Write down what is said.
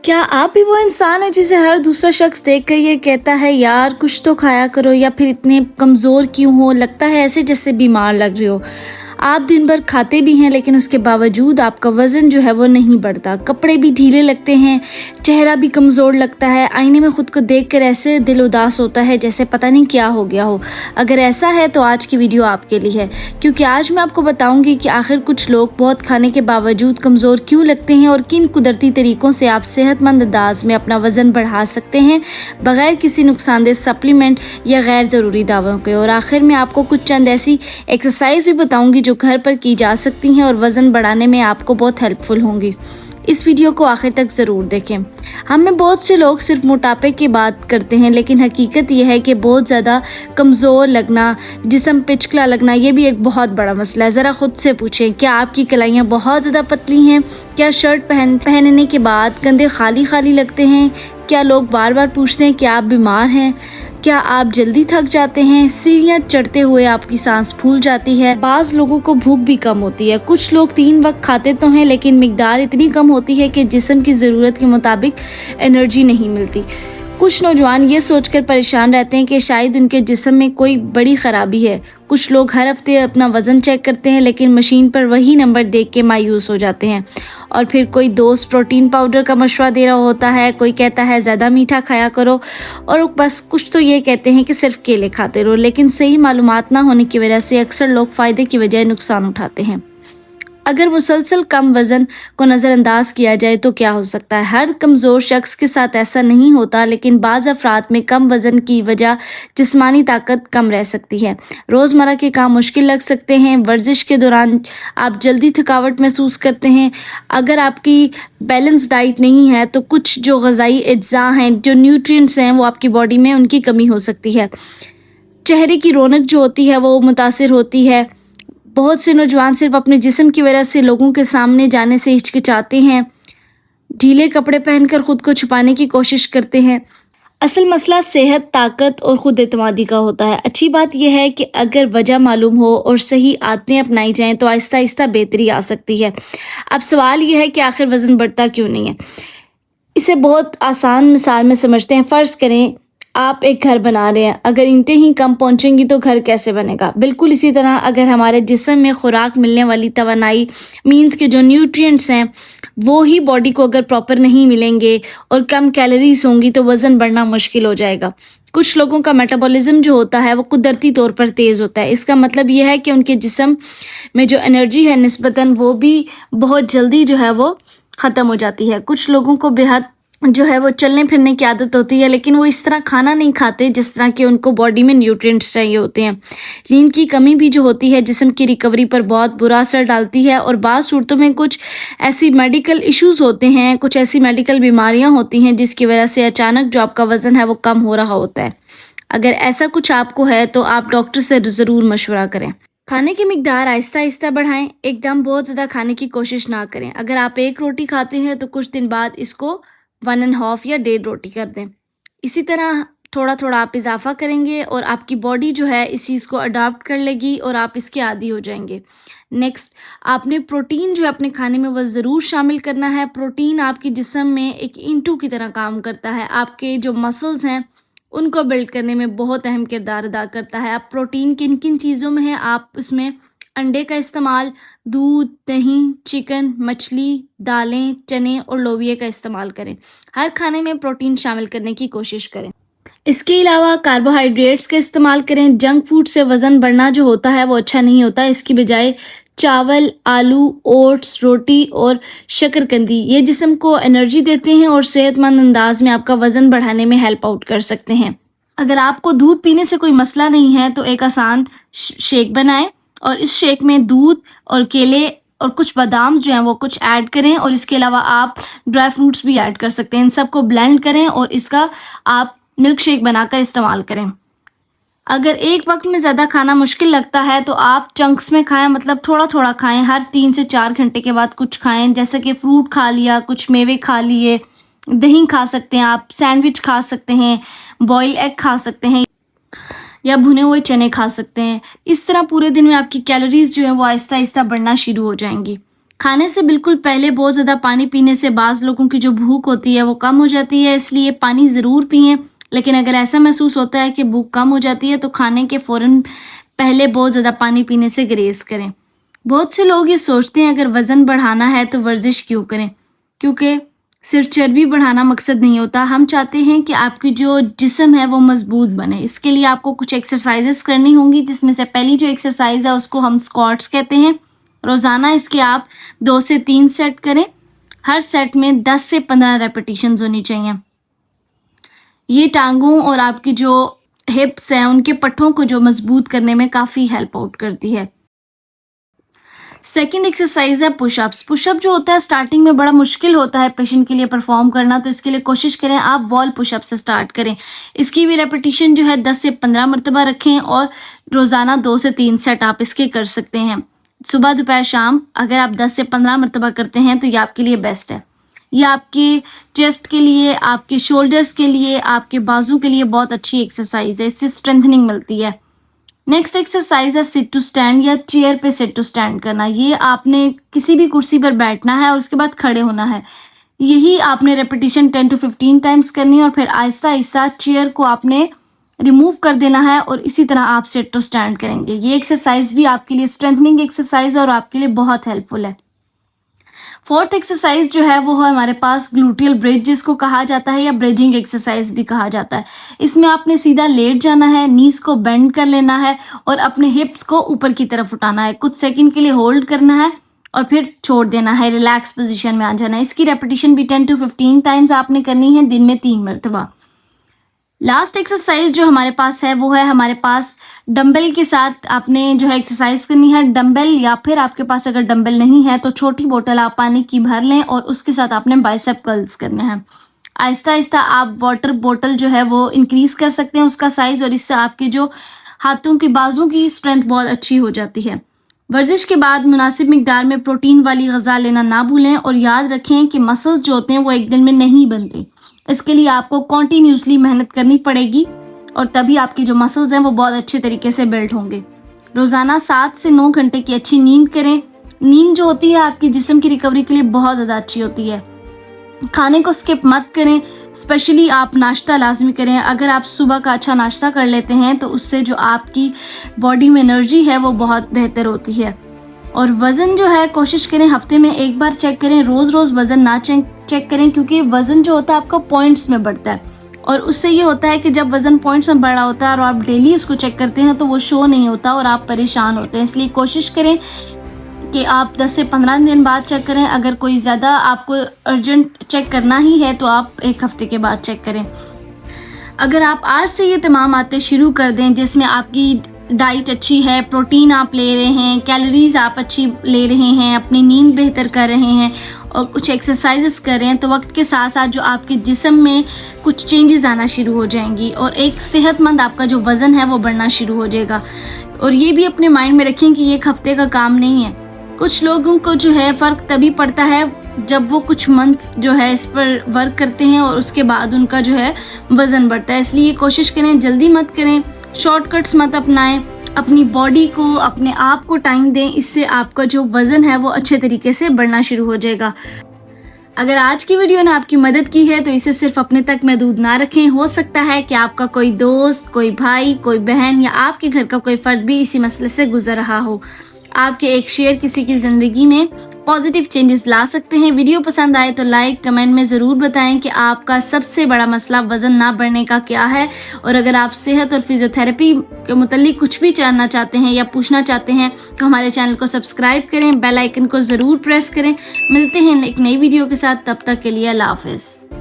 क्या आप भी वो इंसान हैं जिसे हर दूसरा शख्स देख कर ये कहता है यार कुछ तो खाया करो, या फिर इतने कमज़ोर क्यों हो, लगता है ऐसे जैसे बीमार लग रहे हो। आप दिन भर खाते भी हैं लेकिन उसके बावजूद आपका वज़न जो है वो नहीं बढ़ता, कपड़े भी ढीले लगते हैं, चेहरा भी कमज़ोर लगता है, आईने में ख़ुद को देख कर ऐसे दिल उदास होता है जैसे पता नहीं क्या हो गया हो। अगर ऐसा है तो आज की वीडियो आपके लिए है, क्योंकि आज मैं आपको बताऊंगी कि आखिर कुछ लोग बहुत खाने के बावजूद कमज़ोर क्यों लगते हैं और किन कुदरती तरीक़ों से आप सेहतमंद अंदाज में अपना वज़न बढ़ा सकते हैं बग़ैर किसी नुकसानदेह सप्लीमेंट या गैर ज़रूरी दावों के। और आखिर में आपको कुछ चंद ऐसी एक्सरसाइज भी बताऊंगी जो घर पर की जा सकती हैं और वज़न बढ़ाने में आपको बहुत हेल्पफुल होंगी। इस वीडियो को आखिर तक ज़रूर देखें। हम में बहुत से लोग सिर्फ मोटापे की बात करते हैं, लेकिन हकीकत यह है कि बहुत ज़्यादा कमज़ोर लगना, जिस्म पिचकला लगना, ये भी एक बहुत बड़ा मसला है। ज़रा ख़ुद से पूछें, क्या आपकी कलाइयाँ बहुत ज़्यादा पतली हैं? क्या शर्ट पहनने के बाद कंधे खाली खाली लगते हैं? क्या लोग बार बार पूछते हैं कि आप बीमार हैं? क्या आप जल्दी थक जाते हैं? सीढ़ियाँ चढ़ते हुए आपकी सांस फूल जाती है? बाज़ लोगों को भूख भी कम होती है। कुछ लोग 3 वक्त खाते तो हैं लेकिन मिकदार इतनी कम होती है कि जिस्म की ज़रूरत के मुताबिक एनर्जी नहीं मिलती। कुछ नौजवान ये सोचकर परेशान रहते हैं कि शायद उनके जिस्म में कोई बड़ी ख़राबी है। कुछ लोग हर हफ्ते अपना वज़न चेक करते हैं लेकिन मशीन पर वही नंबर देख के मायूस हो जाते हैं। और फिर कोई दोस्त प्रोटीन पाउडर का मशवरा दे रहा होता है, कोई कहता है ज़्यादा मीठा खाया करो, और बस कुछ तो ये कहते हैं कि सिर्फ केले खाते रहो। लेकिन सही मालूमात ना होने की वजह से अक्सर लोग फ़ायदे की बजाय नुकसान उठाते हैं। अगर मुसलसल कम वज़न को नज़रअंदाज किया जाए तो क्या हो सकता है? हर कमज़ोर शख्स के साथ ऐसा नहीं होता, लेकिन बाज़ अफराद में कम वज़न की वजह जिस्मानी ताकत कम रह सकती है। रोज़मर्रा के काम मुश्किल लग सकते हैं, वर्जिश के दौरान आप जल्दी थकावट महसूस करते हैं। अगर आपकी बैलेंस डाइट नहीं है तो कुछ जो ग़िज़ाई अज्जा हैं, जो न्यूट्रिएंट्स हैं, वो आपकी बॉडी में उनकी कमी हो सकती है। चेहरे की रौनक जो होती है वो मुतासिर होती है। बहुत से नौजवान सिर्फ अपने जिस्म की वजह से लोगों के सामने जाने से हिचकिचाते हैं, ढीले कपड़े पहनकर खुद को छुपाने की कोशिश करते हैं। असल मसला सेहत, ताकत और खुद एतमादी का होता है। अच्छी बात यह है कि अगर वजह मालूम हो और सही आदतें अपनाई जाएं तो आहिस्ता आहिस्ता बेहतरी आ सकती है। अब सवाल यह है कि आखिर वज़न बढ़ता क्यों नहीं है? इसे बहुत आसान मिसाल में समझते हैं। फ़र्ज़ करें आप एक घर बना रहे हैं, अगर ईंटें ही कम पहुंचेंगी तो घर कैसे बनेगा? बिल्कुल इसी तरह अगर हमारे जिस्म में खुराक मिलने वाली तवानाई मीन्स के जो न्यूट्रिएंट्स हैं वो ही बॉडी को अगर प्रॉपर नहीं मिलेंगे और कम कैलोरीज होंगी तो वज़न बढ़ना मुश्किल हो जाएगा। कुछ लोगों का मेटाबॉलिज्म जो होता है वो कुदरती तौर पर तेज़ होता है। इसका मतलब यह है कि उनके जिस्म में जो एनर्जी है निस्बतन वो भी बहुत जल्दी जो है वो ख़त्म हो जाती है। कुछ लोगों को बेहद जो है वो चलने फिरने की आदत होती है, लेकिन वो इस तरह खाना नहीं खाते जिस तरह के उनको बॉडी में न्यूट्रिएंट्स चाहिए होते हैं। नींद की कमी भी जो होती है जिस्म की रिकवरी पर बहुत बुरा असर डालती है, और बाज़ सूरतों में कुछ ऐसी मेडिकल इश्यूज़ होते हैं, कुछ ऐसी मेडिकल बीमारियां होती हैं जिसकी वजह से अचानक जो आपका वज़न है वो कम हो रहा होता है। अगर ऐसा कुछ आपको है तो आप डॉक्टर से ज़रूर मशवरा करें। खाने की मिकदार आहिस्ता आहिस्ता बढ़ाएं, एकदम बहुत ज़्यादा खाने की कोशिश ना करें। अगर आप 1 रोटी खाते हैं तो कुछ दिन बाद इसको 1.5 या 1.5 रोटी कर दें। इसी तरह थोड़ा थोड़ा आप इजाफा करेंगे और आपकी बॉडी जो है इस चीज़ को अडॉप्ट कर लेगी और आप इसके आदी हो जाएंगे। नेक्स्ट, आपने प्रोटीन जो है अपने खाने में वह ज़रूर शामिल करना है। प्रोटीन आपके जिस्म में एक ईंटों की तरह काम करता है। आपके जो मसल्स हैं उनको बिल्ड करने में बहुत अहम किरदार अदा करता है। आप प्रोटीन किन किन चीज़ों में है, आप उसमें अंडे का इस्तेमाल, दूध, दही, चिकन, मछली, दालें, चने और लोबिया का इस्तेमाल करें। हर खाने में प्रोटीन शामिल करने की कोशिश करें। इसके अलावा कार्बोहाइड्रेट्स का इस्तेमाल करें। जंक फूड से वज़न बढ़ना जो होता है वो अच्छा नहीं होता। इसकी बजाय चावल, आलू, ओट्स, रोटी और शकरकंदी ये जिस्म को एनर्जी देते हैं और सेहतमंद अंदाज में आपका वज़न बढ़ाने में हेल्प आउट कर सकते हैं। अगर आपको दूध पीने से कोई मसला नहीं है तो एक आसान शेक बनाएं और इस शेक में दूध और केले और कुछ बादाम जो हैं वो कुछ ऐड करें, और इसके अलावा आप ड्राई फ्रूट्स भी ऐड कर सकते हैं। इन सबको ब्लेंड करें और इसका आप मिल्क शेक बनाकर इस्तेमाल करें। अगर एक वक्त में ज़्यादा खाना मुश्किल लगता है तो आप चंक्स में खाएं, मतलब थोड़ा थोड़ा खाएं। हर 3 से 4 घंटे के बाद कुछ खाएं, जैसे कि फ्रूट खा लिया, कुछ मेवे खा लिए, दही खा सकते हैं, आप सैंडविच खा सकते हैं, बॉयल एग खा सकते हैं या भुने हुए चने खा सकते हैं। इस तरह पूरे दिन में आपकी कैलोरीज जो है वो आहिस्ता आहिस्ता बढ़ना शुरू हो जाएंगी। खाने से बिल्कुल पहले बहुत ज़्यादा पानी पीने से बाज़ लोगों की जो भूख होती है वो कम हो जाती है, इसलिए पानी ज़रूर पिएँ। लेकिन अगर ऐसा महसूस होता है कि भूख कम हो जाती है तो खाने के फ़ौरन पहले बहुत ज़्यादा पानी पीने से गुरेज़ करें। बहुत से लोग ये सोचते हैं अगर वज़न बढ़ाना है तो वर्जिश क्यों करें, क्योंकि सिर्फ चर्बी बढ़ाना मकसद नहीं होता। हम चाहते हैं कि आपकी जो जिस्म है वो मजबूत बने। इसके लिए आपको कुछ एक्सरसाइजेस करनी होंगी, जिसमें से पहली जो एक्सरसाइज है उसको हम स्क्वाट्स कहते हैं। रोज़ाना इसके आप 2 से 3 सेट करें। हर सेट में 10 से 15 रेपिटेशंस होनी चाहिए। ये टांगों और आपकी जो हिप्स हैं उनके पट्टों को जो मजबूत करने में काफ़ी हेल्प आउट करती है। सेकेंड एक्सरसाइज है पुशअप्स। पुशअप जो होता है स्टार्टिंग में बड़ा मुश्किल होता है पेशेंट के लिए परफॉर्म करना, तो इसके लिए कोशिश करें आप वॉल पुशअप से स्टार्ट करें। इसकी भी रेपिटेशन जो है 10 से 15 मरतबा रखें और रोज़ाना 2 से 3 सेट आप इसके कर सकते हैं। सुबह दोपहर शाम अगर आप 10 से 15 मरतबा करते हैं तो ये आपके लिए बेस्ट है। ये आपके चेस्ट के लिए, आपके शोल्डर्स के लिए, आपके बाजू के लिए बहुत अच्छी एक्सरसाइज है, इससे स्ट्रेंथनिंग मिलती है। नेक्स्ट एक्सरसाइज है सिट टू स्टैंड या चेयर पे सिट टू स्टैंड करना। ये आपने किसी भी कुर्सी पर बैठना है और उसके बाद खड़े होना है। यही आपने रेपिटेशन 10 to 15 टाइम्स करनी है और फिर आहिस्ता आहिस्ता चेयर को आपने रिमूव कर देना है और इसी तरह आप सिट टू स्टैंड करेंगे। ये एक्सरसाइज भी आपके लिए स्ट्रेंथनिंग एक्सरसाइज और आपके लिए बहुत हेल्पफुल है। फोर्थ एक्सरसाइज जो है वो है हमारे पास ग्लूटियल ब्रिज, जिसको कहा जाता है या ब्रिजिंग एक्सरसाइज भी कहा जाता है। इसमें आपने सीधा लेट जाना है, नीज को बेंड कर लेना है और अपने हिप्स को ऊपर की तरफ उठाना है। कुछ सेकंड के लिए होल्ड करना है और फिर छोड़ देना है, रिलैक्स पोजीशन में आ जाना है। इसकी रेपिटेशन भी 10 to 15 टाइम्स आपने करनी है, दिन में 3 मरतबा। लास्ट एक्सरसाइज जो हमारे पास है वो है हमारे पास डंबल के साथ आपने जो है एक्सरसाइज करनी है। डंबल या फिर आपके पास अगर डंबल नहीं है तो छोटी बोतल आप पानी की भर लें और उसके साथ आपने बाइसेप कर्ल्स करने हैं। आहिस्ता आहिस्ता आप वाटर बोतल जो है वो इंक्रीज कर सकते हैं उसका साइज, और इससे आपके जो हाथों की बाजू की स्ट्रेंथ बहुत अच्छी हो जाती है। वर्जिश के बाद मुनासिब मिकदार में प्रोटीन वाली ग़िज़ा लेना ना भूलें और याद रखें कि मसल्स जो होते हैं वो एक दिन में नहीं बनते। इसके लिए आपको कॉन्टीन्यूसली मेहनत करनी पड़ेगी और तभी आपकी जो मसल्स हैं वो बहुत अच्छे तरीके से बिल्ड होंगे। रोज़ाना 7 से 9 घंटे की अच्छी नींद करें। नींद जो होती है आपकी जिस्म की रिकवरी के लिए बहुत ज़्यादा अच्छी होती है। खाने को स्किप मत करें, स्पेशली आप नाश्ता लाजमी करें। अगर आप सुबह का अच्छा नाश्ता कर लेते हैं तो उससे जो आपकी बॉडी में एनर्जी है वो बहुत बेहतर होती है। और वज़न जो है कोशिश करें हफ्ते में एक बार चेक करें, रोज़ वज़न ना चेक करें, क्योंकि वज़न जो होता है आपका पॉइंट्स में बढ़ता है और उससे ये होता है कि जब वज़न पॉइंट्स में बढ़ा होता है और आप डेली उसको चेक करते हैं तो वो शो नहीं होता और आप परेशान होते हैं। इसलिए कोशिश करें कि आप 10 से 15 दिन बाद चेक करें। अगर कोई ज़्यादा आपको अर्जेंट चेक करना ही है तो आप 1 हफ्ते के बाद चेक करें। अगर आप आज से ये तमाम आदतें शुरू कर दें जिसमें आपकी डाइट अच्छी है, प्रोटीन आप ले रहे हैं, कैलोरीज आप अच्छी ले रहे हैं, अपनी नींद बेहतर कर रहे हैं और कुछ एक्सरसाइजेस कर रहे हैं, तो वक्त के साथ साथ जो आपके जिस्म में कुछ चेंजेस आना शुरू हो जाएंगी और एक सेहतमंद आपका जो वज़न है वो बढ़ना शुरू हो जाएगा। और ये भी अपने माइंड में रखें कि ये 1 हफ्ते का काम नहीं है। कुछ लोगों को जो है फ़र्क तभी पड़ता है जब वो कुछ मंथ्स जो है इस पर वर्क करते हैं और उसके बाद उनका जो है वज़न बढ़ता है। इसलिए कोशिश करें जल्दी मत करें, शॉर्टकट्स मत अपनाएं, अपनी बॉडी को, अपने आप को टाइम दें। इससे आपका जो वज़न है वो अच्छे तरीके से बढ़ना शुरू हो जाएगा। अगर आज की वीडियो ने आपकी मदद की है तो इसे सिर्फ अपने तक महदूद ना रखें। हो सकता है कि आपका कोई दोस्त, कोई भाई, कोई बहन या आपके घर का कोई फ़र्द भी इसी मसले से गुजर रहा हो। आपके एक शेयर किसी की ज़िंदगी में पॉजिटिव चेंजेस ला सकते हैं। वीडियो पसंद आए तो लाइक कमेंट में ज़रूर बताएं कि आपका सबसे बड़ा मसला वज़न ना बढ़ने का क्या है। और अगर आप सेहत और फिजियोथेरेपी के मुतालिक कुछ भी जानना चाहते हैं या पूछना चाहते हैं तो हमारे चैनल को सब्सक्राइब करें, बेल आइकन को ज़रूर प्रेस करें। मिलते हैं एक नई वीडियो के साथ, तब तक के लिए अल्लाह हाफ़िज़।